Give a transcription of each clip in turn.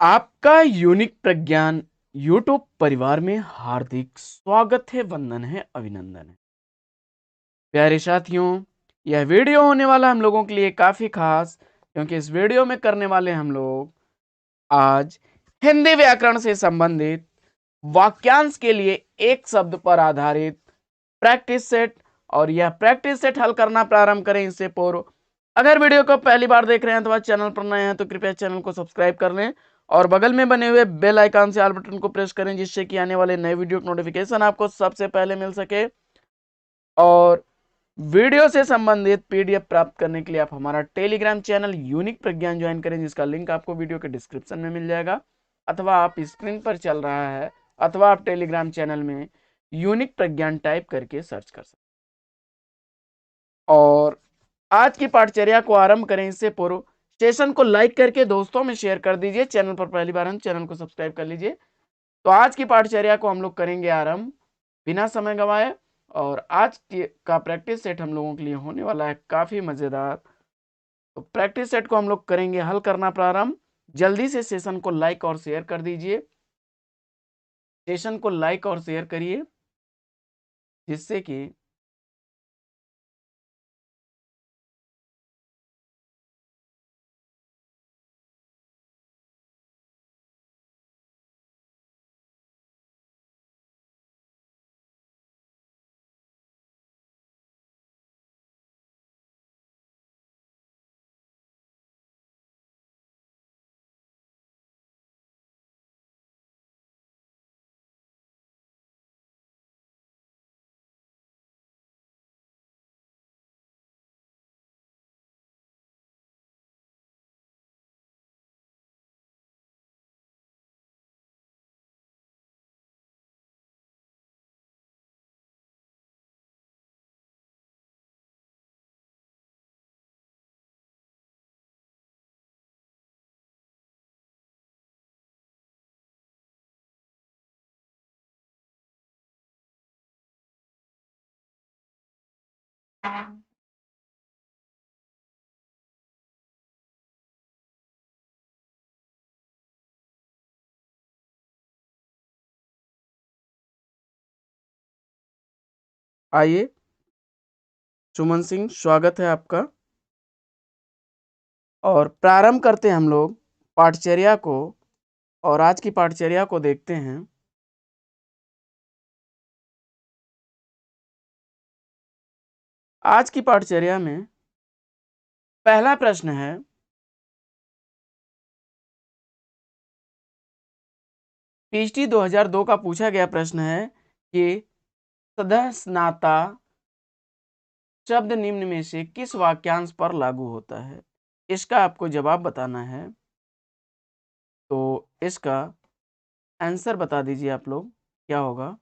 आपका यूनिक प्रज्ञान यूट्यूब परिवार में हार्दिक स्वागत है, वंदन है, अभिनंदन है। प्यारे साथियों, यह वीडियो होने वाला हम लोगों के लिए काफी खास, क्योंकि इस वीडियो में करने वाले हम लोग आज हिंदी व्याकरण से संबंधित वाक्यांश के लिए एक शब्द पर आधारित प्रैक्टिस सेट, और यह प्रैक्टिस सेट हल करना प्रारंभ करें इससे पूर्व अगर वीडियो को पहली बार देख रहे हैं अथवा चैनल पर नए हैं तो कृपया चैनल को सब्सक्राइब कर लें और बगल में बने हुए बेल आइकन से ऑल बटन को प्रेस करें, जिससे कि आने वाले नए वीडियो की नोटिफिकेशन आपको सबसे पहले मिल सके। और वीडियो से संबंधित पीडीएफ प्राप्त करने के लिए आप हमारा टेलीग्राम चैनल यूनिक प्रज्ञान ज्वाइन करें, जिसका लिंक आपको वीडियो के डिस्क्रिप्शन में मिल जाएगा, अथवा आप स्क्रीन पर चल रहा है, अथवा आप टेलीग्राम चैनल में यूनिक प्रज्ञान टाइप करके सर्च कर सकते। और आज की पाठचर्या को आरंभ करें इससे पूर्व सेशन को लाइक करके दोस्तों में शेयर कर दीजिए। चैनल पर पहली बार हम चैनल को सब्सक्राइब कर लीजिए। तो आज की पाठचर्या को हम लोग करेंगे आरंभ बिना समय गंवाए। और आज का प्रैक्टिस सेट हम लोगों के लिए होने वाला है काफी मजेदार। तो प्रैक्टिस सेट को हम लोग करेंगे हल करना प्रारंभ। जल्दी से सेशन को लाइक और शेयर कर दीजिए। सेशन को लाइक और शेयर करिए, जिससे कि आइए सुमन सिंह, स्वागत है आपका। और प्रारंभ करते हैं हम लोग पाठचर्या को। और आज की पाठचर्या को देखते हैं। आज की पाठचर्या में पहला प्रश्न है, पीएचडी 2002 का पूछा गया प्रश्न है कि सदस्यता शब्द निम्न में से किस वाक्यांश पर लागू होता है। इसका आपको जवाब बताना है। तो इसका आंसर बता दीजिए आप लोग, क्या होगा।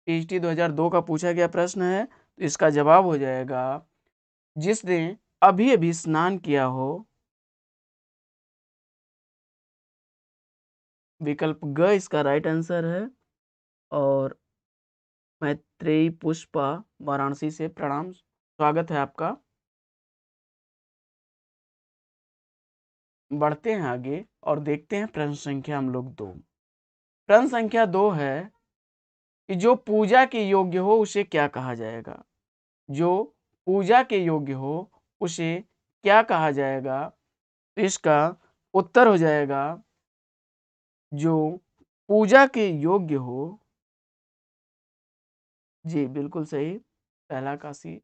पीएचडी 2002 का पूछा गया प्रश्न है, तो इसका जवाब हो जाएगा जिसने अभी अभी स्नान किया हो। विकल्प ग इसका राइट आंसर है। और मैत्रेयी पुष्पा वाराणसी से प्रणाम, स्वागत है आपका। बढ़ते हैं आगे और देखते हैं प्रश्न संख्या हम लोग 2। प्रश्न संख्या 2 है कि जो पूजा के योग्य हो उसे क्या कहा जाएगा। जो पूजा के योग्य हो उसे क्या कहा जाएगा। तो इसका उत्तर हो जाएगा जो पूजा के योग्य हो। जी बिल्कुल सही, पहला काशी।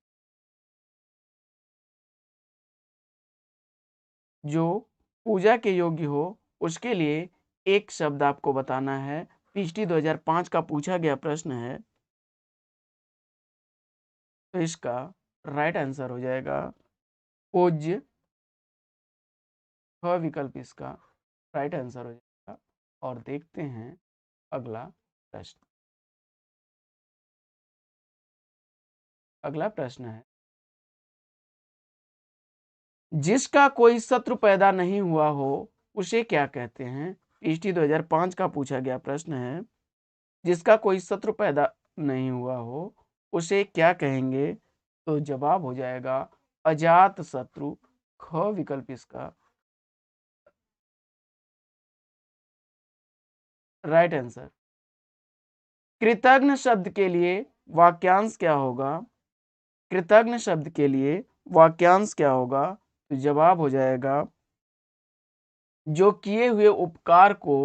जो पूजा के योग्य हो उसके लिए एक शब्द आपको बताना है। पीएचडी 2005 का पूछा गया प्रश्न है, तो इसका राइट आंसर हो जाएगा पूज्य। ख विकल्प इसका राइट आंसर हो जाएगा। और देखते हैं अगला प्रश्न। अगला प्रश्न है, जिसका कोई शत्रु पैदा नहीं हुआ हो उसे क्या कहते हैं। पीएचडी 2005 का पूछा गया प्रश्न है, जिसका कोई शत्रु पैदा नहीं हुआ हो उसे क्या कहेंगे। तो जवाब हो जाएगा अजात शत्रु, ख विकल्प इसका राइट आंसर। कृतज्ञ शब्द के लिए वाक्यांश क्या होगा? कृतज्ञ शब्द के लिए वाक्यांश क्या होगा? तो जवाब हो जाएगा जो किए हुए उपकार को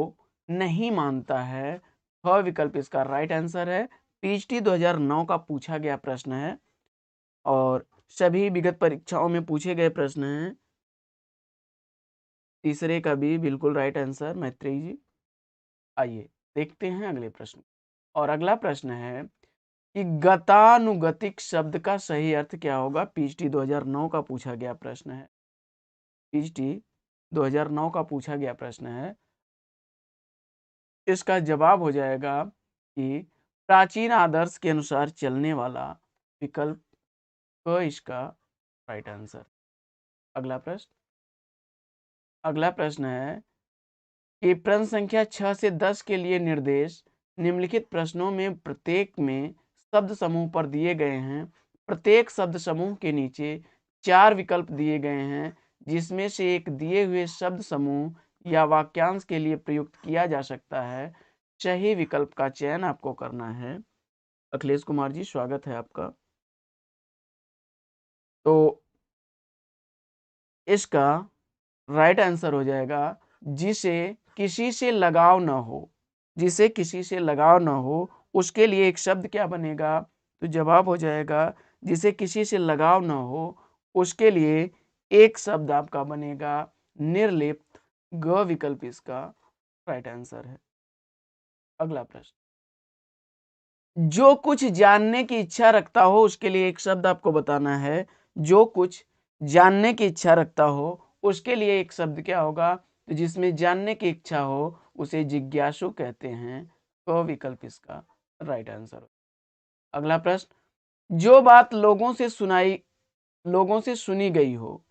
नहीं मानता है। ख विकल्प इसका राइट आंसर है। पीएचडी 2009 का पूछा गया प्रश्न है और सभी विगत परीक्षाओं में पूछे गए प्रश्न हैं। तीसरे का भी बिल्कुल राइट आंसर मैत्रेयी जी। आइए देखते हैं अगले प्रश्न। और अगला प्रश्न है कि गतानुगतिक शब्द का सही अर्थ क्या होगा? पीएचडी 2009 का पूछा गया प्रश्न है। पीएचडी 2009 का पूछा गया प्रश्न है। इसका जवाब हो जाएगा कि प्राचीन आदर्श के अनुसार चलने वाला, विकल्प क इसका राइट आंसर। अगला प्रश्न। अगला प्रश्न है कि प्रश्न संख्या 6 से 10 के लिए निर्देश निम्नलिखित प्रश्नों में प्रत्येक में शब्द समूह पर दिए गए हैं। प्रत्येक शब्द समूह के नीचे 4 विकल्प दिए गए हैं जिसमें से एक दिए हुए शब्द समूह या वाक्यांश के लिए प्रयुक्त किया जा सकता है। सही विकल्प का चयन आपको करना है। अखिलेश कुमार जी, स्वागत है आपका। तो इसका राइट आंसर हो जाएगा जिसे किसी से लगाव न हो। जिसे किसी से लगाव न हो उसके लिए एक शब्द क्या बनेगा? तो जवाब हो जाएगा जिसे किसी से लगाव न हो उसके लिए एक शब्द आपका बनेगा निर्लिप्त, ग विकल्प इसका राइट आंसर है। अगला प्रश्न। जो कुछ जानने की इच्छा रखता हो उसके लिए एक शब्द आपको बताना है। जो कुछ जानने की इच्छा रखता हो उसके लिए एक शब्द क्या होगा? तो जिसमें जानने की इच्छा हो उसे जिज्ञासु कहते हैं। क विकल्प इसका राइट आंसर। अगला प्रश्न। लोगों से सुनी गई हो,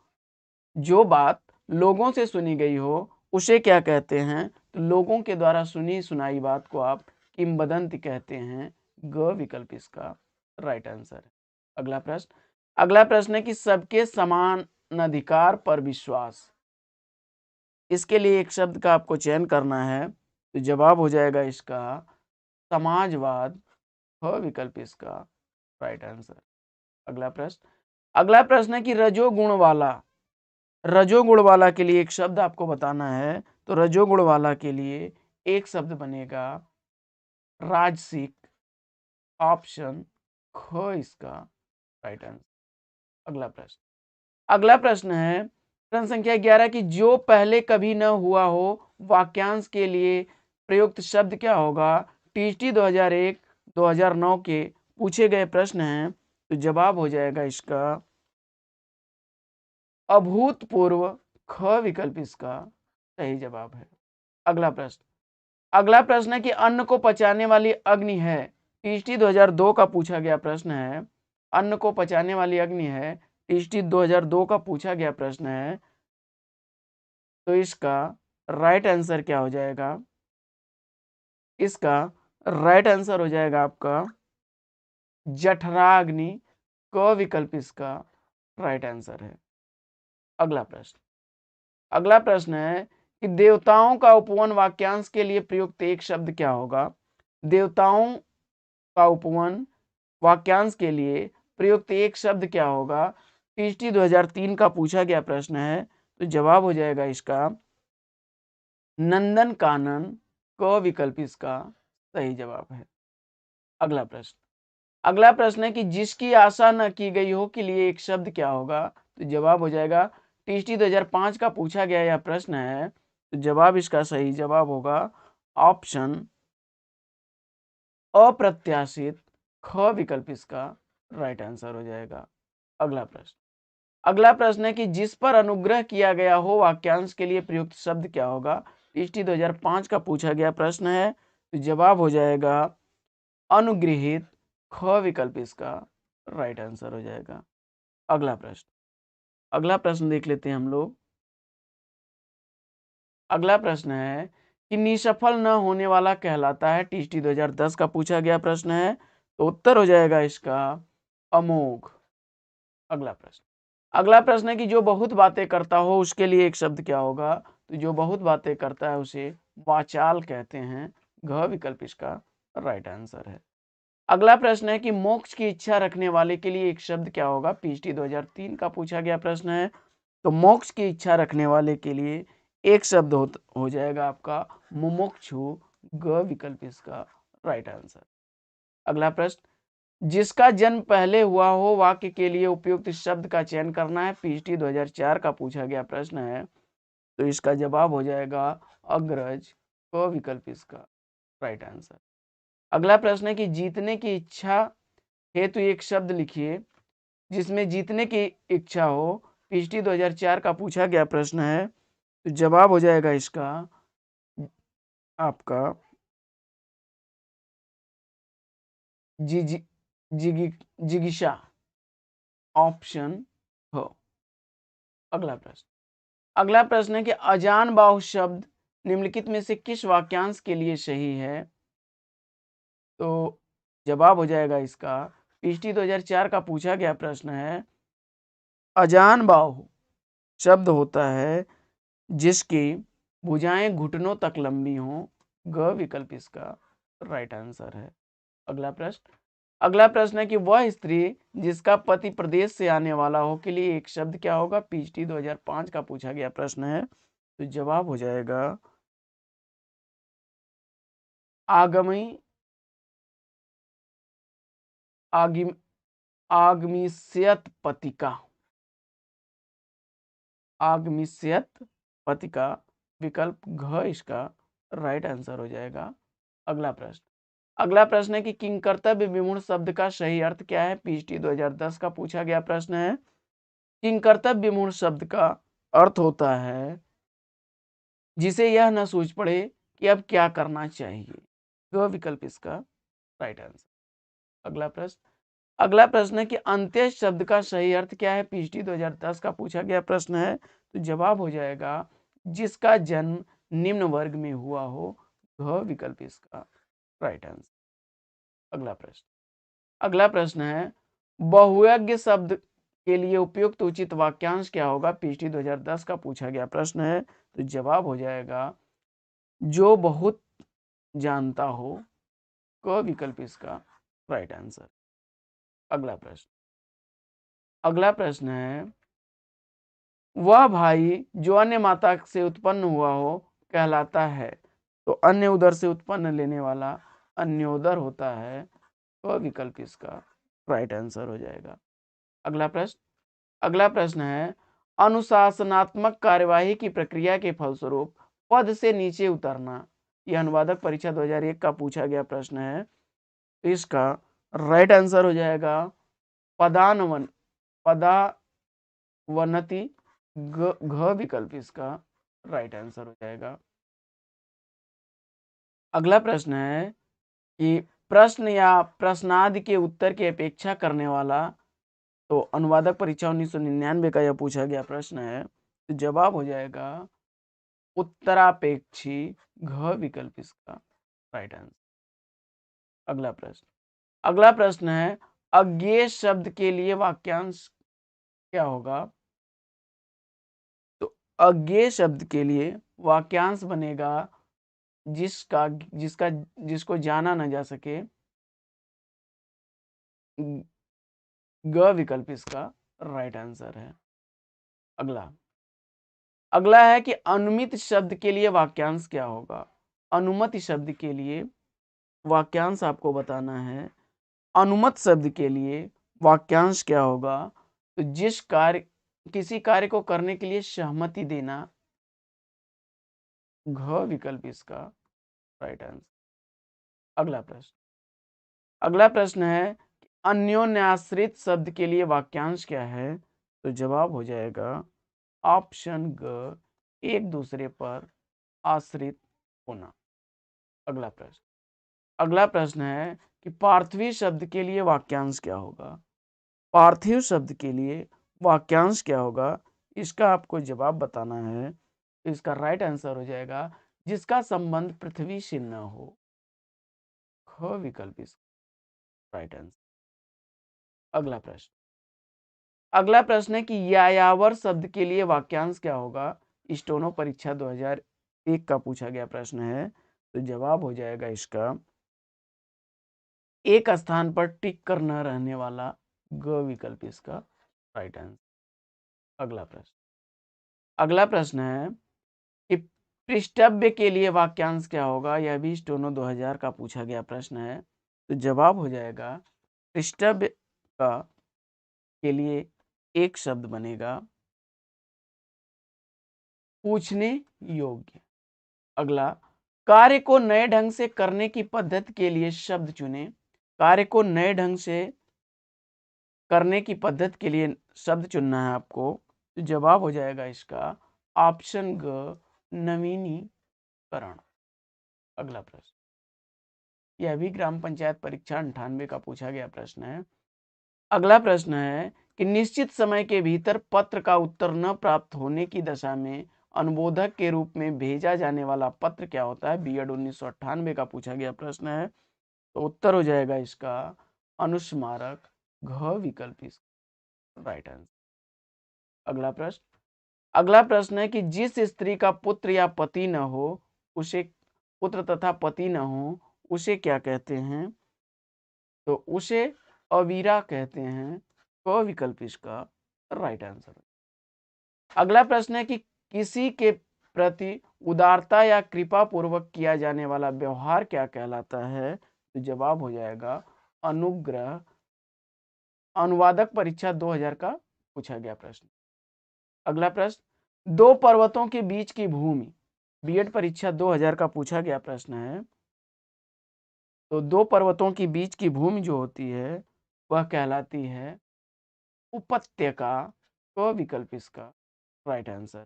जो बात लोगों से सुनी गई हो उसे क्या कहते हैं? तो लोगों के द्वारा सुनी सुनाई बात को आप किंवदंती कहते हैं। ग विकल्प इसका राइट आंसर है। अगला प्रश्न। अगला प्रश्न है कि सबके समान अधिकार पर विश्वास। इसके लिए एक शब्द का आपको चयन करना है। तो जवाब हो जाएगा इसका समाजवाद, ह विकल्प इसका राइट आंसर। अगला प्रश्न। अगला प्रश्न है कि रजोगुण वाला के लिए एक शब्द आपको बताना है। तो रजोगुण वाला के लिए एक शब्द बनेगा राजसिक, ऑप्शन ख इसका राइट आंसर। अगला प्रश्न। अगला प्रश्न है प्रश्न संख्या 11 की जो पहले कभी न हुआ हो वाक्यांश के लिए प्रयुक्त शब्द क्या होगा? टीएचटी 2001 2009 के पूछे गए प्रश्न हैं। तो जवाब हो जाएगा इसका अभूतपूर्व, ख विकल्प इसका सही जवाब है। अगला प्रश्न। अगला प्रश्न है कि अन्न को पचाने वाली अग्नि है। टीएचटी 2002 का पूछा गया प्रश्न है। अन्न को पचाने वाली अग्नि है। टीएचटी 2002 का पूछा गया प्रश्न है। तो इसका राइट आंसर क्या हो जाएगा? इसका राइट आंसर हो जाएगा आपका जठराग्नि, क विकल्प इसका राइट आंसर है। अगला प्रश्न। अगला प्रश्न है कि देवताओं का उपवन वाक्यांश के लिए प्रयुक्त एक शब्द क्या होगा? देवताओं का उपवन वाक्यांश के लिए प्रयुक्त एक शब्द क्या होगा? टीएचटी 2003 का पूछा गया प्रश्न है। तो जवाब हो जाएगा इसका नंदन कानन, क विकल्प इसका सही जवाब है। अगला प्रश्न। अगला प्रश्न है कि जिसकी आशा न की गई हो के लिए एक शब्द क्या होगा? तो जवाब हो जाएगा टीएचटी 2005 का पूछा गया यह प्रश्न है। तो जवाब इसका सही जवाब होगा ऑप्शन अप्रत्याशित, ख विकल्प इसका राइट आंसर हो जाएगा। अगला प्रश्न। अगला प्रश्न है कि जिस पर अनुग्रह किया गया हो वाक्यांश के लिए प्रयुक्त शब्द क्या होगा? टीएचटी 2005 का पूछा गया प्रश्न है। तो जवाब हो जाएगा अनुगृहित, ख विकल्प इसका राइट आंसर हो जाएगा। अगला प्रश्न। अगला प्रश्न देख लेते हैं हम लोग। अगला प्रश्न है कि निसफल न होने वाला कहलाता है। टीएचटी 2010 का पूछा गया प्रश्न है। तो उत्तर हो जाएगा इसका अमोघ, अगला प्रश्न, अगला प्रश्न है कि जो बहुत बातें करता हो उसके लिए एक शब्द क्या होगा? तो जो बहुत बातें करता है उसे वाचाल कहते हैं। घ विकल्प इसका राइट आंसर है। अगला प्रश्न है कि मोक्ष की इच्छा रखने वाले के लिए एक शब्द क्या होगा? पीएचडी 2003 का पूछा गया प्रश्न है। तो मोक्ष की इच्छा रखने वाले के लिए एक शब्द हो जाएगा आपका मुमुक्षु। ग विकल्प इसका राइट आंसर। अगला प्रश्न, जिसका जन्म पहले हुआ हो वाक्य के लिए उपयुक्त शब्द का चयन करना है। पीएचडी 2004 का पूछा गया प्रश्न है। तो इसका जवाब हो जाएगा अग्रज। क विकल्प इसका राइट आंसर। अगला प्रश्न है कि जीतने की इच्छा हेतु एक शब्द लिखिए जिसमें जीतने की इच्छा हो। पीएचडी 2004 का पूछा गया प्रश्न है। तो जवाब हो जाएगा इसका आपका जी जी जिगी जिगिशा, ऑप्शन हो। अगला प्रश्न, अगला प्रश्न है कि अजान बाहु शब्द निम्नलिखित में से किस वाक्यांश के लिए सही है? तो जवाब हो जाएगा इसका पीएचडी 2004 का पूछा गया प्रश्न है। अजान बाहु शब्द होता है जिसकी भुजाएं घुटनों तक लंबी हों। ग विकल्प इसका राइट आंसर है। अगला प्रश्न, अगला प्रश्न है कि वह स्त्री जिसका पति प्रदेश से आने वाला हो के लिए एक शब्द क्या होगा? पीएचडी 2005 का पूछा गया प्रश्न है। तो जवाब हो जाएगा आगमी आगिम आगमिष्यत पतिका। आगमिष्यत पतिका विकल्प घ इसका राइट आंसर हो जाएगा। अगला प्रश्न, अगला प्रश्न है कि किंकर्तव्य विमूढ़ शब्द का सही अर्थ क्या है? पीएचडी 2010 का पूछा गया प्रश्न है। किंकर्तव्य विमूढ़ शब्द का अर्थ होता है जिसे यह न सूझ पड़े कि अब क्या करना चाहिए। ग विकल्प इसका राइट आंसर। अगला प्रश्न, अगला प्रश्न है कि अंत्य शब्द का सही अर्थ क्या है? पीएचडी 2010 का पूछा गया प्रश्न है। तो जवाब हो जाएगा जिसका जन्म निम्न वर्ग में हुआ हो। घ विकल्प इसका राइट आंसर। अगला प्रश्न, अगला प्रश्न है बहुयज्ञ शब्द के लिए उपयुक्त उचित वाक्यांश क्या होगा? पीएचडी 2010 का पूछा गया प्रश्न है। तो जवाब हो जाएगा जो बहुत जानता हो। क विकल्प इसका राइट आंसर। अगला प्रश्न, अगला प्रश्न है वह भाई जो अन्य माता से उत्पन्न हुआ हो कहलाता है। तो अन्य उदर से उत्पन्न लेने वाला अन्योदर होता है। क विकल्प इसका राइट आंसर हो जाएगा। अगला प्रश्न, अगला प्रश्न है अनुशासनात्मक कार्यवाही की प्रक्रिया के फलस्वरूप पद से नीचे उतरना। यह अनुवादक परीक्षा 2001 का पूछा गया प्रश्न है। तो इसका राइट आंसर हो जाएगा पदानवन पदावनति। घ विकल्प इसका राइट आंसर हो जाएगा। अगला प्रश्न है कि प्रश्न या प्रश्नादि के उत्तर की अपेक्षा करने वाला। तो अनुवादक परीक्षा 1999 का यह पूछा गया प्रश्न है। तो जवाब हो जाएगा उत्तरापेक्षी। घ विकल्प इसका राइट आंसर। अगला प्रश्न, अगला प्रश्न है अज्ञेय शब्द के लिए वाक्यांश क्या होगा? तो अज्ञेय शब्द के लिए वाक्यांश बनेगा जिसका जिसका जिसको जाना न जा सके। ग विकल्प इसका राइट आंसर है। अगला, अगला है कि अनुमित शब्द के लिए वाक्यांश क्या होगा? अनुमति शब्द के लिए वाक्यांश आपको बताना है। अनुमत शब्द के लिए वाक्यांश क्या होगा? तो जिस कार्य किसी कार्य को करने के लिए सहमति देना। घ विकल्प इसका राइट आंसर। अगला प्रश्न, अगला प्रश्न है अन्योन्याश्रित शब्द के लिए वाक्यांश क्या है? तो जवाब हो जाएगा ऑप्शन ग एक दूसरे पर आश्रित होना। अगला प्रश्न, अगला प्रश्न है कि पार्थिव शब्द के लिए वाक्यांश क्या होगा? पार्थिव शब्द के लिए वाक्यांश क्या होगा? इसका आपको जवाब बताना है। तो इसका राइट आंसर हो जाएगा जिसका संबंध पृथ्वी से न हो। ख विकल्प इसका राइट आंसर। अगला प्रश्न, अगला प्रश्न है कि यायावर शब्द के लिए वाक्यांश क्या होगा। स्टेनो परीक्षा 2001 का पूछा गया प्रश्न है। तो जवाब हो जाएगा इसका एक स्थान पर टिक कर न रहने वाला ग विकल्प इसका राइट आंसर। अगला प्रश्न है कि पृष्ठव्य के लिए वाक्यांश क्या होगा। यह भी स्टेनो 2000 का पूछा गया प्रश्न है। तो जवाब हो जाएगा पृष्ठव्य का के लिए एक शब्द बनेगा पूछने योग्य। अगला, कार्य को नए ढंग से करने की पद्धति के लिए शब्द चुने। कार्य को नए ढंग से करने की पद्धति के लिए शब्द चुनना है आपको। तो जवाब हो जाएगा इसका ऑप्शन ग नवीनीकरण। अगला प्रश्न, यह भी ग्राम पंचायत परीक्षा 98 का पूछा गया प्रश्न है। अगला प्रश्न है कि निश्चित समय के भीतर पत्र का उत्तर न प्राप्त होने की दशा में अनुबोधक के रूप में भेजा जाने वाला पत्र क्या होता है। बीएड 1998 का पूछा गया प्रश्न है। तो उत्तर हो जाएगा इसका अनुस्मारक घ विकल्प इसका राइट आंसर। अगला प्रश्न है कि जिस स्त्री का पुत्र या पति न हो उसे पुत्र तथा पति न हो उसे क्या कहते हैं। तो उसे अवीरा कहते हैं। क विकल्प इसका राइट आंसर। अगला प्रश्न है कि किसी के प्रति उदारता या कृपा पूर्वक किया जाने वाला व्यवहार क्या कहलाता है। तो जवाब हो जाएगा अनुग्रह। अनुवादक परीक्षा 2000 का पूछा गया प्रश्न। अगला प्रश्न, दो पर्वतों के बीच की भूमि बीएड परीक्षा 2000 का पूछा गया प्रश्न है। तो दो पर्वतों के बीच की भूमि जो होती है वह कहलाती है उपत्यका। क विकल्प इसका राइट आंसर।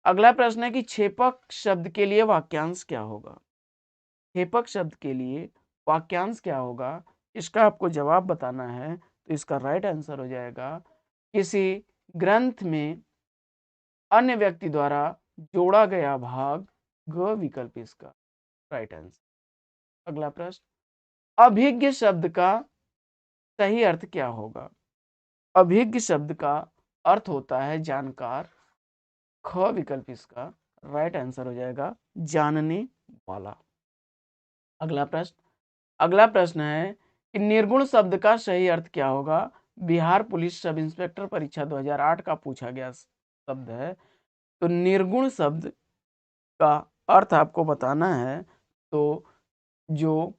अगला प्रश्न है कि छेपक शब्द के लिए वाक्यांश क्या होगा। छेपक शब्द के लिए वाक्यांश क्या होगा, इसका आपको जवाब बताना है। तो इसका राइट आंसर हो जाएगा किसी ग्रंथ में अन्य व्यक्ति द्वारा जोड़ा गया भाग। ग विकल्प इसका राइट आंसर। अगला प्रश्न, अभिज्ञ शब्द का सही अर्थ क्या होगा। अभिज्ञ शब्द का अर्थ होता है जानकार। ख विकल्प इसका राइट आंसर हो जाएगा जानने वाला। अगला प्रश्न है कि निर्गुण शब्द का सही अर्थ क्या होगा। बिहार पुलिस सब इंस्पेक्टर परीक्षा 2008 का पूछा गया शब्द है। तो निर्गुण शब्द का अर्थ आपको बताना है। तो जो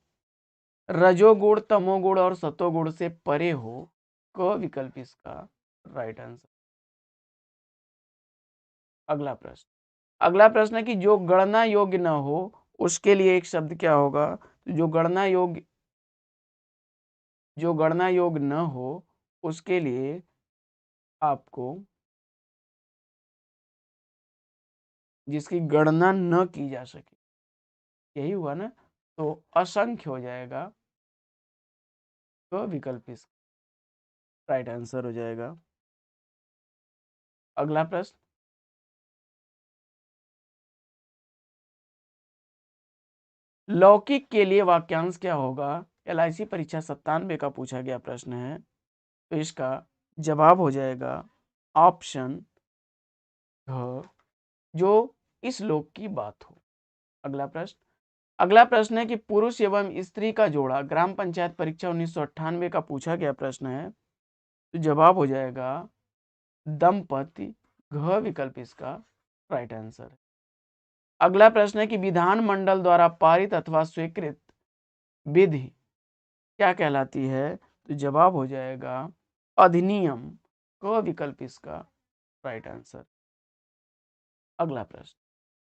रजोगुण तमोगुण और सतोगुण से परे हो। क विकल्प इसका राइट आंसर। अगला प्रश्न है कि जो गणना योग्य न हो उसके लिए एक शब्द क्या होगा। तो जो गणना योग्य न हो उसके लिए आपको जिसकी गणना न की जा सके, यही हुआ ना। तो असंख्य हो जाएगा। तो विकल्प इसका राइट आंसर हो जाएगा। अगला प्रश्न, लौकिक के लिए वाक्यांश क्या होगा। LIC परीक्षा 97 का पूछा गया प्रश्न है। तो इसका जवाब हो जाएगा ऑप्शन घ जो इस लोक की बात हो। अगला प्रश्न है कि पुरुष एवं स्त्री का जोड़ा ग्राम पंचायत परीक्षा 1998 का पूछा गया प्रश्न है। तो जवाब हो जाएगा दंपति। घ विकल्प इसका राइट आंसर। अगला प्रश्न है कि विधानमंडल द्वारा पारित अथवा स्वीकृत विधि क्या कहलाती है। तो जवाब हो जाएगा अधिनियम। क विकल्प इसका राइट आंसर।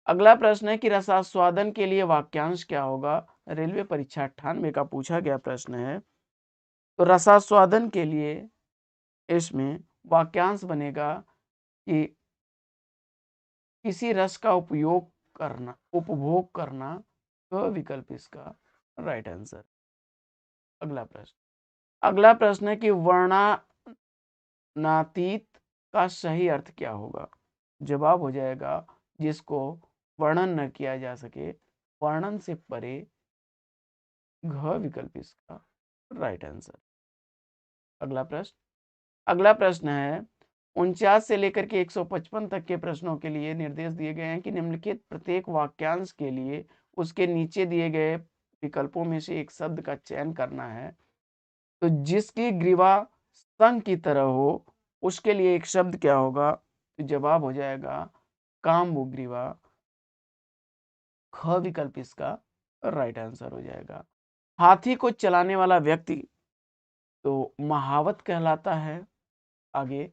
अगला प्रश्न है कि रसास्वादन के लिए वाक्यांश क्या होगा। रेलवे परीक्षा 98 का पूछा गया प्रश्न है। तो रसास्वादन के लिए इसमें वाक्यांश बनेगा कि किसी रस का उपभोग करना। तो विकल्प इसका राइट आंसर। अगला प्रश्न है कि वर्णनातीत का सही अर्थ क्या होगा। जवाब हो जाएगा जिसको वर्णन न किया जा सके, वर्णन से परे। घ विकल्प इसका राइट आंसर। अगला प्रश्न है 49 से लेकर के 155 तक के प्रश्नों के लिए निर्देश दिए गए हैं कि निम्नलिखित प्रत्येक वाक्यांश के लिए उसके नीचे दिए गए विकल्पों में से एक शब्द का चयन करना है। तो जिसकी ग्रीवा संघ की तरह हो उसके लिए एक शब्द क्या होगा? तो जवाब हो जाएगा काम्बुग्रीवा। ख विकल्प इसका राइट आंसर हो जाएगा। हाथी को चलाने वाला व्यक्ति तो महावत कहलाता है। आगे,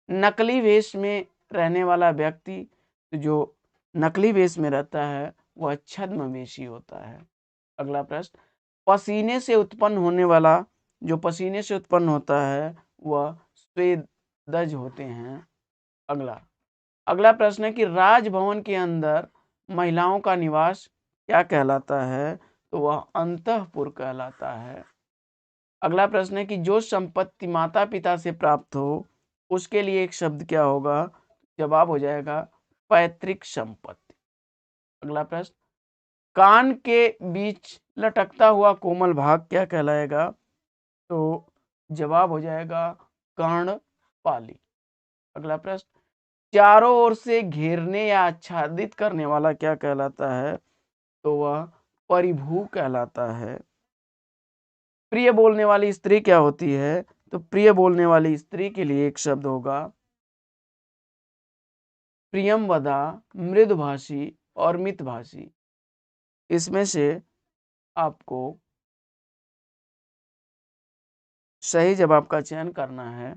नकली वेश में रहने वाला व्यक्ति तो जो नकली वेश में रहता है वह छद्मवेशी होता है। अगला प्रश्न, पसीने से उत्पन्न होने वाला जो पसीने से उत्पन्न होता है वह स्वेदज होते हैं। अगला प्रश्न है कि राजभवन के अंदर महिलाओं का निवास क्या कहलाता है? तो वह अंतःपुर कहलाता है। अगला प्रश्न है कि जो संपत्ति माता पिता से प्राप्त हो उसके लिए एक शब्द क्या होगा? जवाब हो जाएगा पैतृक संपत्ति। अगला प्रश्न, कान के बीच लटकता हुआ कोमल भाग क्या कहलाएगा? तो जवाब हो जाएगा कर्णपाली। अगला प्रश्न, चारों ओर से घेरने या आच्छादित करने वाला क्या कहलाता है? तो वह परिभू कहलाता है। प्रिय बोलने वाली स्त्री क्या होती है? तो प्रिय बोलने वाली स्त्री के लिए एक शब्द होगा प्रियमवदा, मृदुभाषी और मितभाषी। इसमें से आपको सही जवाब का चयन करना है।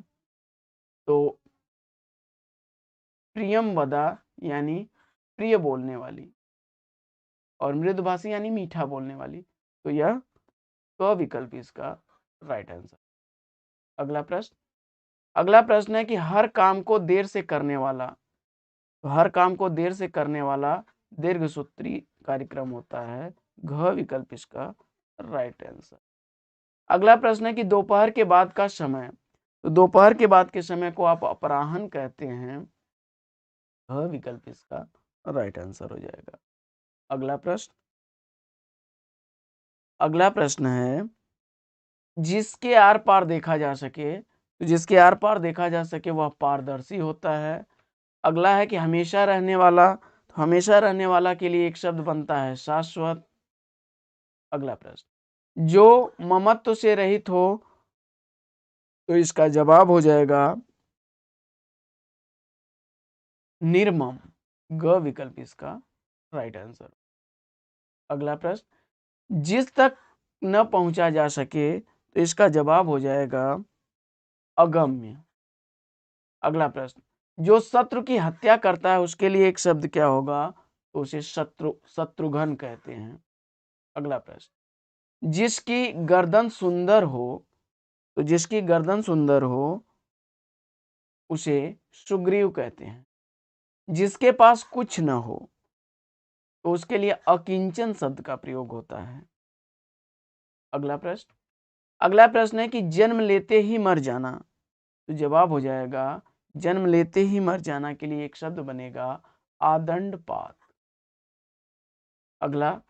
तो प्रियमवदा यानी प्रिय बोलने वाली और मृदुभाषी यानी मीठा बोलने वाली। तो यह क विकल्प इसका राइट आंसर। अगला प्रश्न है कि हर काम को देर से करने वाला, तो हर काम को देर से करने वाला दीर्घसूत्री कार्यक्रम होता है। घ विकल्प इसका राइट आंसर। अगला प्रश्न है कि दोपहर के बाद का समय, तो दोपहर के बाद के समय को आप अपराह्न कहते हैं। घ विकल्प इसका राइट आंसर हो जाएगा। अगला प्रश्न है जिसके आर पार देखा जा सके, तो जिसके आर पार देखा जा सके वह पारदर्शी होता है। अगला है कि हमेशा रहने वाला, तो हमेशा रहने वाला के लिए एक शब्द बनता है शाश्वत। अगला प्रश्न, जो ममत्व से रहित हो तो इसका जवाब हो जाएगा निर्मम। ग विकल्प इसका राइट आंसर। अगला प्रश्न, जिस तक न पहुंचा जा सके तो इसका जवाब हो जाएगा अगम्य। अगला प्रश्न, जो शत्रु की हत्या करता है उसके लिए एक शब्द क्या होगा? तो उसे शत्रुघ्न कहते हैं। अगला प्रश्न, जिसकी गर्दन सुंदर हो, तो जिसकी गर्दन सुंदर हो उसे सुग्रीव कहते हैं। जिसके पास कुछ न हो तो उसके लिए अकिंचन शब्द का प्रयोग होता है। अगला प्रश्न है कि जन्म लेते ही मर जाना, तो जवाब हो जाएगा जन्म लेते ही मर जाना के लिए एक शब्द बनेगा आदंडपात। अगला,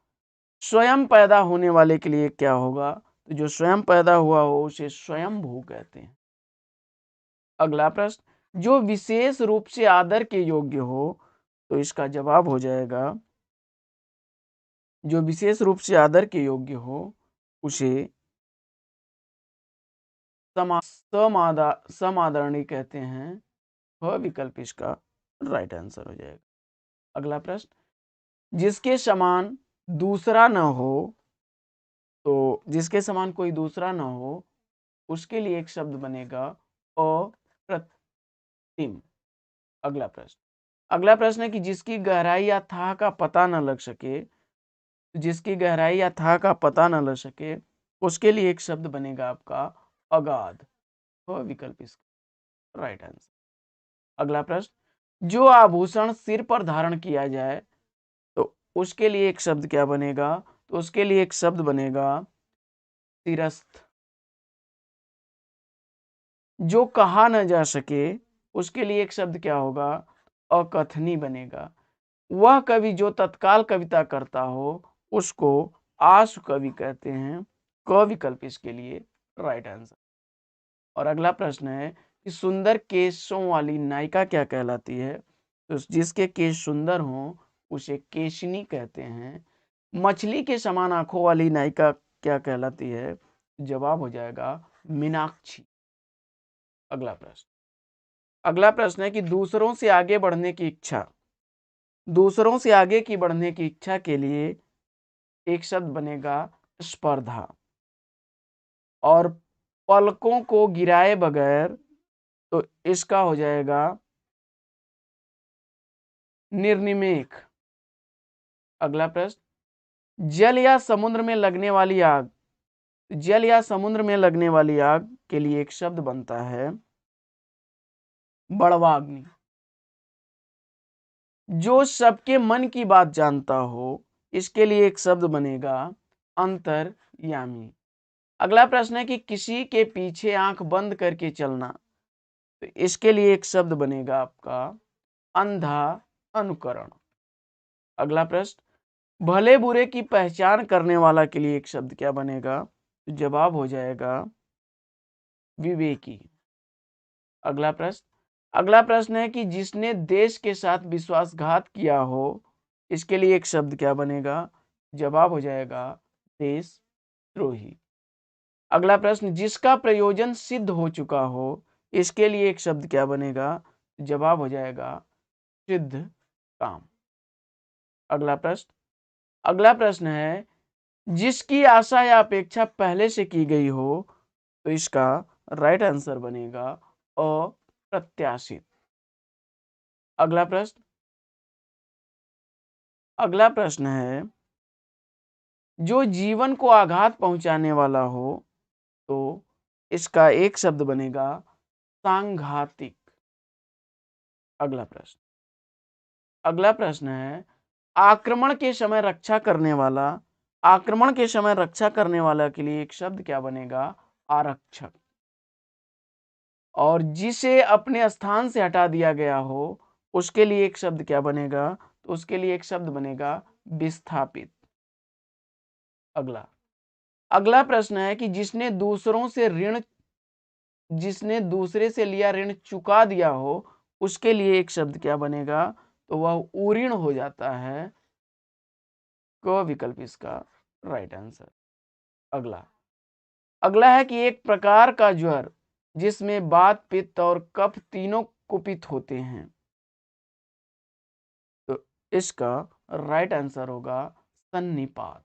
स्वयं पैदा होने वाले के लिए क्या होगा? तो जो स्वयं पैदा हुआ हो उसे स्वयंभू कहते हैं। अगला प्रश्न, जो विशेष रूप से आदर के योग्य हो, तो इसका जवाब हो जाएगा जो विशेष रूप से आदर के योग्य हो उसे समादरणीय कहते हैं। वह विकल्प इसका राइट आंसर हो जाएगा। अगला प्रश्न, जिसके समान दूसरा न हो, तो जिसके समान कोई दूसरा न हो उसके लिए एक शब्द बनेगा अप्रतिम। अगला प्रश्न है कि जिसकी गहराई या थाह का पता न लग सके, जिसकी गहराई या थाह का पता न लग सके उसके लिए एक शब्द बनेगा आपका अगाध। वह विकल्प इसका राइट आंसर। अगला प्रश्न, जो आभूषण सिर पर धारण किया जाए तो उसके लिए एक शब्द क्या बनेगा? तो उसके लिए एक शब्द बनेगा सिरस्थ। जो कहा न जा सके उसके लिए एक शब्द क्या होगा? अकथनीय बनेगा। वह कवि जो तत्काल कविता करता हो उसको आशु कवि कहते हैं। क विकल्प इसके लिए राइट आंसर। और अगला प्रश्न है कि सुंदर केशों वाली नायिका क्या कहलाती है? तो जिसके केश सुंदर हों उसे केशिनी कहते हैं। मछली के समान आंखों वाली नायिका क्या कहलाती है? जवाब हो जाएगा मीनाक्षी। अगला प्रश्न है कि दूसरों से आगे बढ़ने की इच्छा के लिए एक शब्द बनेगा स्पर्धा। और पलकों को गिराए बगैर, तो इसका हो जाएगा निर्निमेक। अगला प्रश्न, जल या समुद्र में लगने वाली आग के लिए एक शब्द बनता है बड़वाग्नि। जो सबके मन की बात जानता हो, इसके लिए एक शब्द बनेगा अंतर्यामी। अगला प्रश्न है कि किसी के पीछे आंख बंद करके चलना, तो इसके लिए एक शब्द बनेगा आपका अंधा अनुकरण। अगला प्रश्न, भले बुरे की पहचान करने वाला के लिए एक शब्द क्या बनेगा? तो जवाब हो जाएगा विवेकी। अगला प्रश्न है कि जिसने देश के साथ विश्वासघात किया हो, इसके लिए एक शब्द क्या बनेगा? जवाब हो जाएगा देशद्रोही। अगला प्रश्न, जिसका प्रयोजन सिद्ध हो चुका हो, इसके लिए एक शब्द क्या बनेगा? जवाब हो जाएगा सिद्ध काम। अगला प्रश्न है जिसकी आशा या अपेक्षा पहले से की गई हो, तो इसका राइट आंसर बनेगा अप्रत्याशित। अगला प्रश्न है जो जीवन को आघात पहुंचाने वाला हो, तो इसका एक शब्द बनेगा सांघातिक। अगला प्रश्न है आक्रमण के समय रक्षा करने वाला के लिए एक शब्द क्या बनेगा? आरक्षक। और जिसे अपने स्थान से हटा दिया गया हो, उसके लिए एक शब्द क्या बनेगा? तो उसके लिए एक शब्द बनेगा विस्थापित। अगला प्रश्न है कि जिसने दूसरे से लिया ऋण चुका दिया हो, उसके लिए एक शब्द क्या बनेगा? तो वह उऋण हो जाता है। क विकल्प इसका राइट आंसर। अगला है कि एक प्रकार का ज्वर जिसमें वात, पित्त और कफ तीनों कुपित होते हैं, तो इसका राइट आंसर होगा सन्निपात।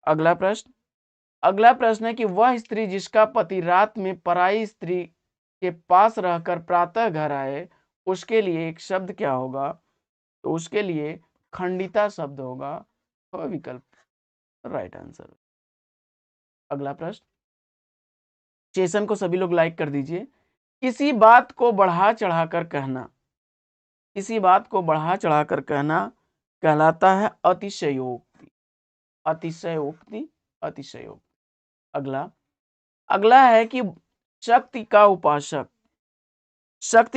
अगला प्रश्न है कि वह स्त्री जिसका पति रात में पराई स्त्री के पास रहकर प्रातः घर आए, उसके लिए एक शब्द क्या होगा? तो उसके लिए खंडिता शब्द होगा। विकल्प राइट आंसर। अगला प्रश्न, सेशन को सभी लोग लाइक कर दीजिए। किसी बात को बढ़ा चढ़ाकर कहना कहलाता है अतिशयोक्ति। अगला है कि शक्ति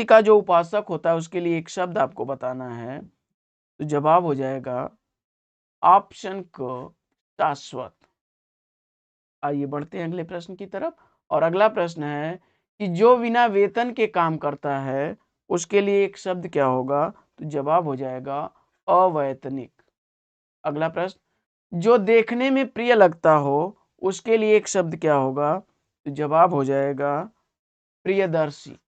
का जो उपासक होता है, उसके लिए एक शब्द आपको बताना है। तो जवाब हो जाएगा ऑप्शन क शाश्वत। आइए बढ़ते हैं अगले प्रश्न की तरफ। और अगला प्रश्न है कि जो बिना वेतन के काम करता है, उसके लिए एक शब्द क्या होगा? तो जवाब हो जाएगा अवैतनिक। अगला प्रश्न, जो देखने में प्रिय लगता हो, उसके लिए एक शब्द क्या होगा? तो जवाब हो जाएगा प्रियदर्शी।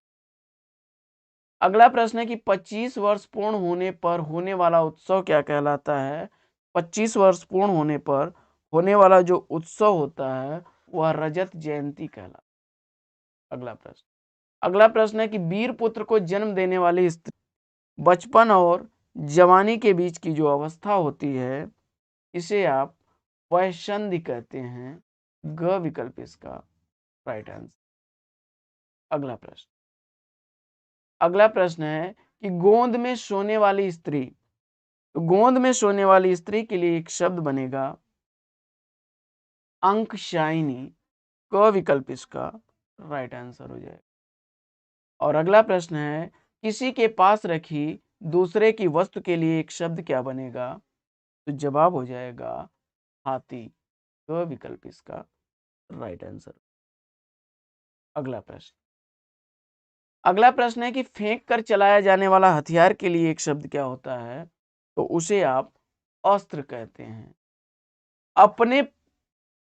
अगला प्रश्न है कि 25 वर्ष पूर्ण होने पर होने वाला उत्सव क्या कहलाता है? 25 वर्ष पूर्ण होने पर होने वाला जो उत्सव होता है, वह रजत जयंती कहलाता है। अगला प्रश्न है कि वीर पुत्र को जन्म देने वाली स्त्री बचपन और जवानी के बीच की जो अवस्था होती है, इसे आप वयस्संधि कहते हैं। ग विकल्प इसका राइट आंसर। अगला प्रश्न है कि गोंद में सोने वाली स्त्री के लिए एक शब्द बनेगा अंकशायिनी। क विकल्प इसका राइट आंसर हो जाएगा। और अगला प्रश्न है किसी के पास रखी दूसरे की वस्तु के लिए एक शब्द क्या बनेगा? तो जवाब हो जाएगा हाथी। क विकल्प इसका राइट आंसर। अगला प्रश्न, अगला प्रश्न है कि फेंक कर चलाया जाने वाला हथियार के लिए एक शब्द क्या होता है? तो उसे आप अस्त्र कहते हैं। अपने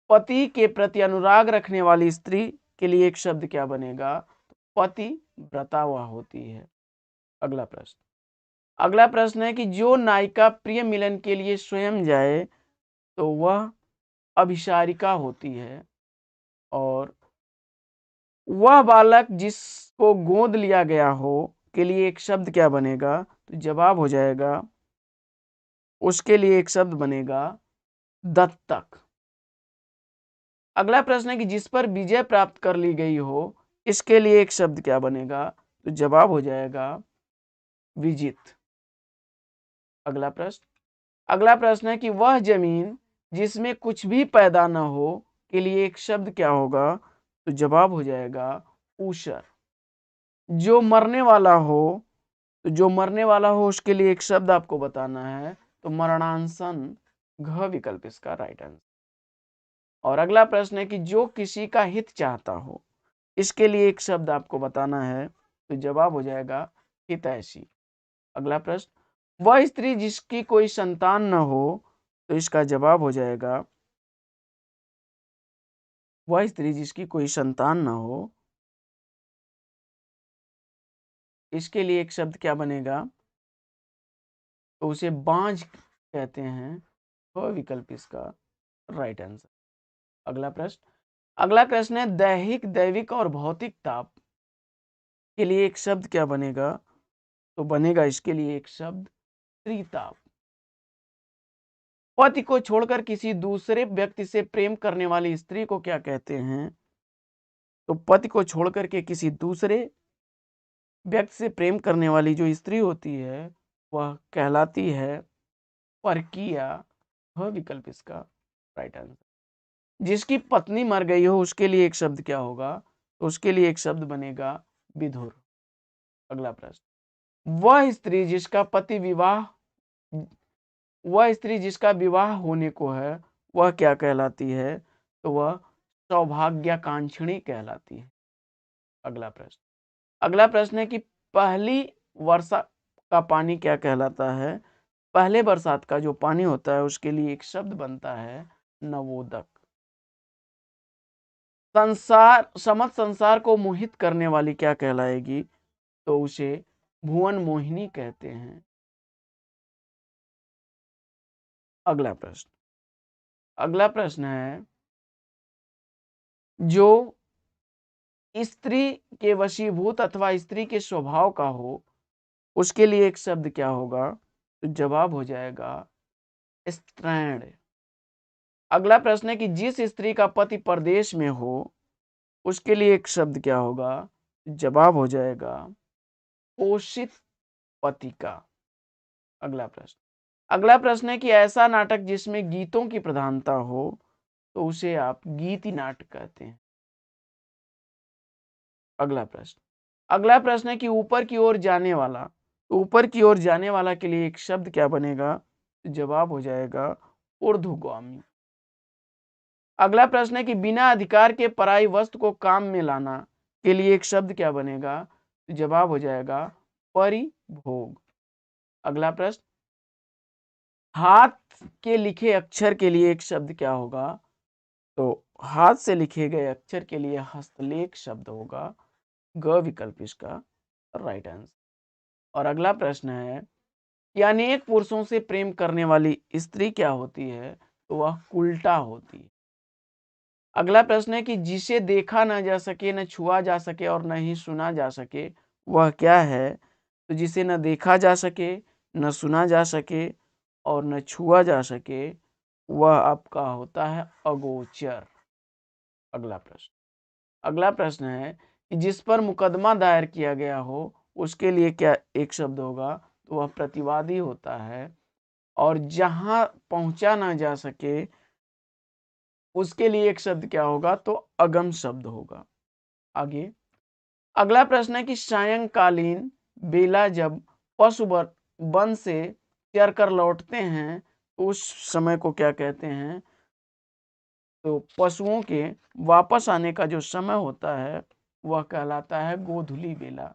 पति के प्रति अनुराग रखने वाली स्त्री के लिए एक शब्द क्या बनेगा? पतिव्रता वह होती है। अगला प्रश्न, अगला प्रश्न है कि जो नायिका प्रिय मिलन के लिए स्वयं जाए तो वह अभिसारिका होती है, और वह बालक जिसको गोद लिया गया हो के लिए एक शब्द क्या बनेगा? तो जवाब हो जाएगा, उसके लिए एक शब्द बनेगा दत्तक। अगला प्रश्न है कि जिस पर विजय प्राप्त कर ली गई हो, इसके लिए एक शब्द क्या बनेगा? तो जवाब हो जाएगा विजित। अगला प्रश्न, अगला प्रश्न है कि वह जमीन जिसमें कुछ भी पैदा न हो के लिए एक शब्द क्या होगा? तो जवाब हो जाएगा ऊषर। जो मरने वाला हो, तो जो मरने वाला हो उसके लिए एक शब्द आपको बताना है, तो मरणांसन, घ विकल्प इसका राइट आंसर। और अगला प्रश्न है कि जो किसी का हित चाहता हो, इसके लिए एक शब्द आपको बताना है, तो जवाब हो जाएगा हितैषी। अगला प्रश्न, वह स्त्री जिसकी कोई संतान न हो, तो इसका जवाब हो जाएगा, वह स्त्री जिसकी कोई संतान न हो, इसके लिए एक शब्द क्या बनेगा? तो उसे बांझ कहते हैं। वह विकल्प इसका राइट आंसर। अगला प्रश्न, अगला प्रश्न है दैहिक, दैविक और भौतिक ताप के लिए एक शब्द क्या बनेगा? तो बनेगा इसके लिए एक शब्द त्रिताप। पति को छोड़कर किसी दूसरे व्यक्ति से प्रेम करने वाली स्त्री को क्या कहते हैं? तो पति को छोड़कर के किसी दूसरे व्यक्ति से प्रेम करने वाली जो स्त्री होती है वह कहलाती है परकीया। वह विकल्प इसका राइट आंसर। जिसकी पत्नी मर गई हो उसके लिए एक शब्द क्या होगा? तो उसके लिए एक शब्द बनेगा विधुर। अगला प्रश्न, वह स्त्री जिसका विवाह होने को है वह क्या कहलाती है? तो वह सौभाग्यकांक्षिणी कहलाती है। अगला प्रश्न, अगला प्रश्न है कि पहली वर्षा का पानी क्या कहलाता है? पहले बरसात का जो पानी होता है उसके लिए एक शब्द बनता है नवोदक। समस्त संसार को मोहित करने वाली क्या कहलाएगी? तो उसे भुवन मोहिनी कहते हैं। अगला प्रश्न, अगला प्रश्न है जो स्त्री के वशीभूत अथवा स्त्री के स्वभाव का हो उसके लिए एक शब्द क्या होगा? तो जवाब हो जाएगा स्त्रैण। अगला प्रश्न है कि जिस स्त्री का पति परदेश में हो उसके लिए एक शब्द क्या होगा? जवाब हो जाएगा पोषित पति का। अगला प्रश्न, अगला प्रश्न है कि ऐसा नाटक जिसमें गीतों की प्रधानता हो तो उसे आप गीति नाटक कहते हैं। अगला प्रश्न, अगला प्रश्न है कि ऊपर की ओर जाने वाला, तो ऊपर की ओर जाने वाला के लिए एक शब्द क्या बनेगा? तो जवाब हो जाएगा ऊर्ध्वगामी। अगला प्रश्न है कि बिना अधिकार के पराई वस्तु को काम में लाना के लिए एक शब्द क्या बनेगा? तो जवाब हो जाएगा परिभोग। अगला प्रश्न, हाथ के लिखे अक्षर के लिए एक शब्द क्या होगा? तो हाथ से लिखे गए अक्षर के लिए हस्तलेख शब्द होगा। ग विकल्प इसका राइट आंसर। और अगला प्रश्न है कि अनेक पुरुषों से प्रेम करने वाली स्त्री क्या होती है? तो वह उल्टा होती है। अगला प्रश्न है कि जिसे देखा ना जा सके, न छुआ जा सके और न ही सुना जा सके वह क्या है? तो जिसे न देखा जा सके, न सुना जा सके और न छुआ जा सके वह आपका होता है अगोचर। अगला प्रश्न, अगला प्रश्न है कि जिस पर मुकदमा दायर किया गया हो उसके लिए क्या एक शब्द होगा? तो वह प्रतिवादी होता है। और जहां पहुंचा ना जा सके उसके लिए एक शब्द क्या होगा? तो अगम शब्द होगा। आगे अगला प्रश्न है कि सायंकालीन बेला जब पशु वन से चर कर लौटते हैं तो उस समय को क्या कहते हैं? तो पशुओं के वापस आने का जो समय होता है वह कहलाता है गोधूली बेला।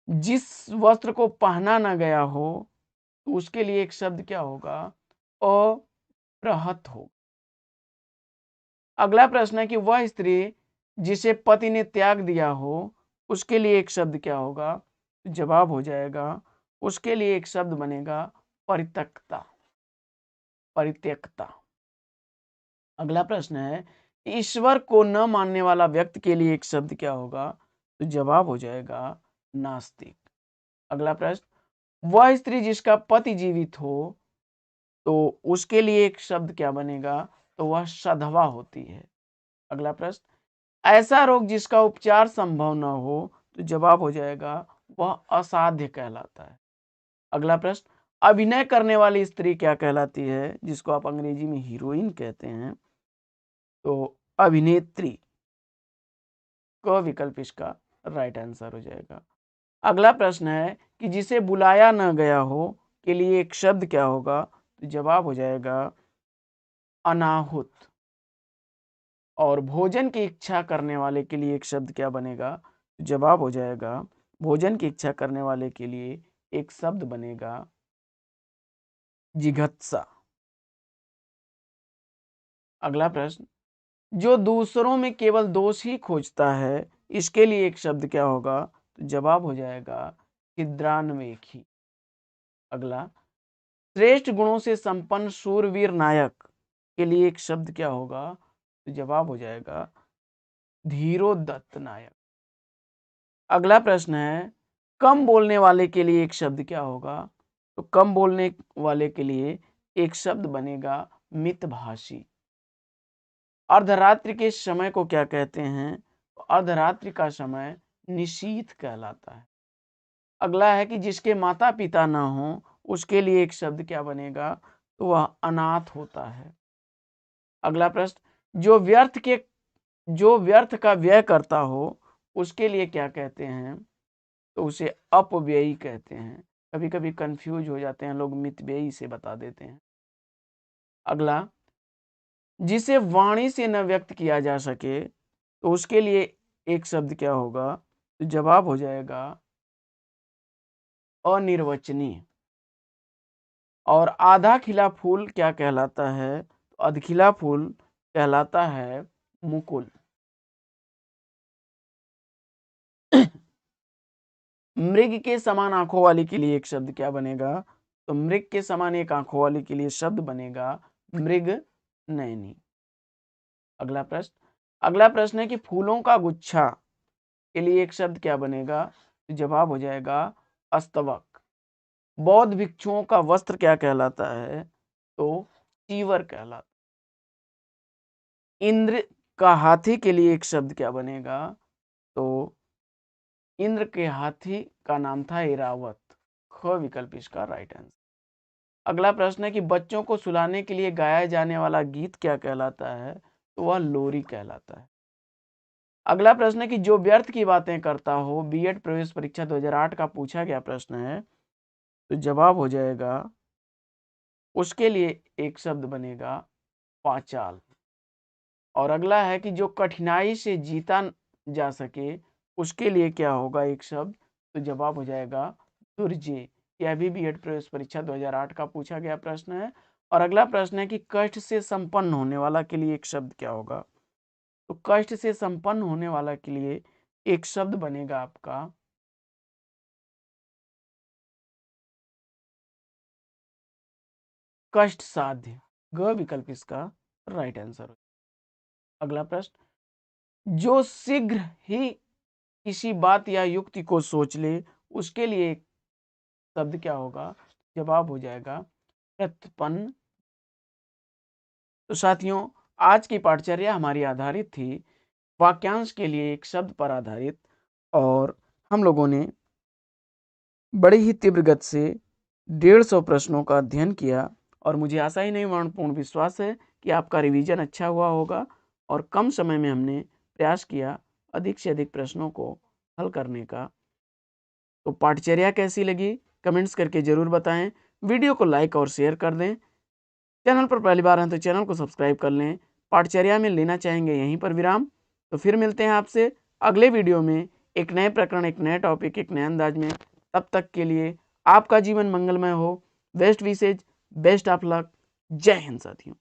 जिस वस्त्र को पहना न गया हो तो उसके लिए एक शब्द क्या होगा? अपृहत हो। अगला प्रश्न है कि वह स्त्री जिसे पति ने त्याग दिया हो उसके लिए एक शब्द क्या होगा? जवाब हो जाएगा, उसके लिए एक शब्द बनेगा परित्यक्ता। परित्यक्ता। अगला प्रश्न है, ईश्वर को न मानने वाला व्यक्ति के लिए एक शब्द क्या होगा? तो जवाब हो जाएगा नास्तिक। अगला प्रश्न, वह स्त्री जिसका पति जीवित हो तो उसके लिए एक शब्द क्या बनेगा? तो वह सधवा होती है। अगला प्रश्न, ऐसा रोग जिसका उपचार संभव न हो तो जवाब हो जाएगा वह असाध्य कहलाता है। अगला प्रश्न, अभिनय करने वाली स्त्री क्या कहलाती है? जिसको आप अंग्रेजी में हीरोइन कहते हैं, तो अभिनेत्री। क विकल्प इसका राइट आंसर हो जाएगा। अगला प्रश्न है कि जिसे बुलाया न गया हो के लिए एक शब्द क्या होगा? तो जवाब हो जाएगा अनाहुत। और भोजन की इच्छा करने वाले के लिए एक शब्द क्या बनेगा? तो जवाब हो जाएगा, भोजन की इच्छा करने वाले के लिए एक शब्द बनेगा जिघत्सा। अगला प्रश्न, जो दूसरों में केवल दोष ही खोजता है इसके लिए एक शब्द क्या होगा? तो जवाब हो जाएगा छिद्रान्वेषी। अगला, श्रेष्ठ गुणों से संपन्न शूरवीर नायक के लिए एक शब्द क्या होगा? तो जवाब हो जाएगा धीरोदत्त नायक। अगला प्रश्न है, कम बोलने वाले के लिए एक शब्द क्या होगा? तो कम बोलने वाले के लिए एक शब्द बनेगा मितभाषी। अर्धरात्रि के समय को क्या कहते हैं? तो अर्धरात्रि का समय निशीथ कहलाता है। अगला है कि जिसके माता पिता ना हो उसके लिए एक शब्द क्या बनेगा? तो वह अनाथ होता है। अगला प्रश्न, जो व्यर्थ का व्यय करता हो उसके लिए क्या कहते हैं? तो उसे अपव्ययी कहते हैं। कभी कभी कंफ्यूज हो जाते हैं लोग, मितव्ययी से बता देते हैं। अगला, जिसे वाणी से न व्यक्त किया जा सके तो उसके लिए एक शब्द क्या होगा? तो जवाब हो जाएगा अनिर्वचनीय। और आधा खिला फूल क्या कहलाता है? तो अधखिला फूल कहलाता है मुकुल। मृग के समान आंखों वाली के लिए एक शब्द क्या बनेगा? तो मृग के समान एक आंखों वाली के लिए शब्द बनेगा मृग नयनी। अगला प्रश्न है कि फूलों का गुच्छा के लिए एक शब्द क्या बनेगा? तो जवाब हो जाएगा अस्तवक। बौद्ध भिक्षुओं का वस्त्र क्या कहलाता है? तो चीवर कहलाता। इंद्र का हाथी के लिए एक शब्द क्या बनेगा? तो इंद्र के हाथी का नाम था ऐरावत। ख विकल्प इसका राइट आंसर। अगला प्रश्न है कि बच्चों को सुलाने के लिए गाया जाने वाला गीत क्या कहलाता है? तो वह लोरी कहलाता है। अगला प्रश्न है कि जो व्यर्थ की बातें करता हो, बीएड प्रवेश परीक्षा 2008 का पूछा गया प्रश्न है, तो जवाब हो जाएगा उसके लिए एक शब्द बनेगा पाचाल। और अगला है कि जो कठिनाई से जीता जा सके उसके लिए क्या होगा एक शब्द? तो जवाब हो जाएगा दुर्जय। यह भी बीएड प्रवेश परीक्षा 2008 का पूछा गया प्रश्न है। और अगला प्रश्न है कि कष्ट से संपन्न होने वाला के लिए एक शब्द क्या होगा? तो कष्ट से संपन्न होने वाला के लिए एक शब्द बनेगा आपका कष्ट साध्य। ग विकल्प इसका राइट आंसर। अगला प्रश्न, जो शीघ्र ही किसी बात या युक्ति को सोच ले उसके लिए एक शब्द क्या होगा? जवाब हो जाएगा प्रत्यपन्न। तो साथियों, आज की पाठचर्या हमारी आधारित थी वाक्यांश के लिए एक शब्द पर आधारित, और हम लोगों ने बड़ी ही तीव्र गति से 150 प्रश्नों का अध्ययन किया। और मुझे आशा ही नहीं पूर्ण विश्वास है कि आपका रिवीजन अच्छा हुआ होगा और कम समय में हमने प्रयास किया अधिक से अधिक प्रश्नों को हल करने का। तो पाठचर्या कैसी लगी कमेंट्स करके जरूर बताएं। वीडियो को लाइक और शेयर कर दें। चैनल पर पहली बार हैं तो चैनल को सब्सक्राइब कर लें। पाठचर्या में लेना चाहेंगे यहीं पर विराम। तो फिर मिलते हैं आपसे अगले वीडियो में एक नए प्रकरण, एक नए टॉपिक, एक नए अंदाज में। तब तक के लिए आपका जीवन मंगलमय हो। Best wishes, best of luck. जय हिंद साथियों।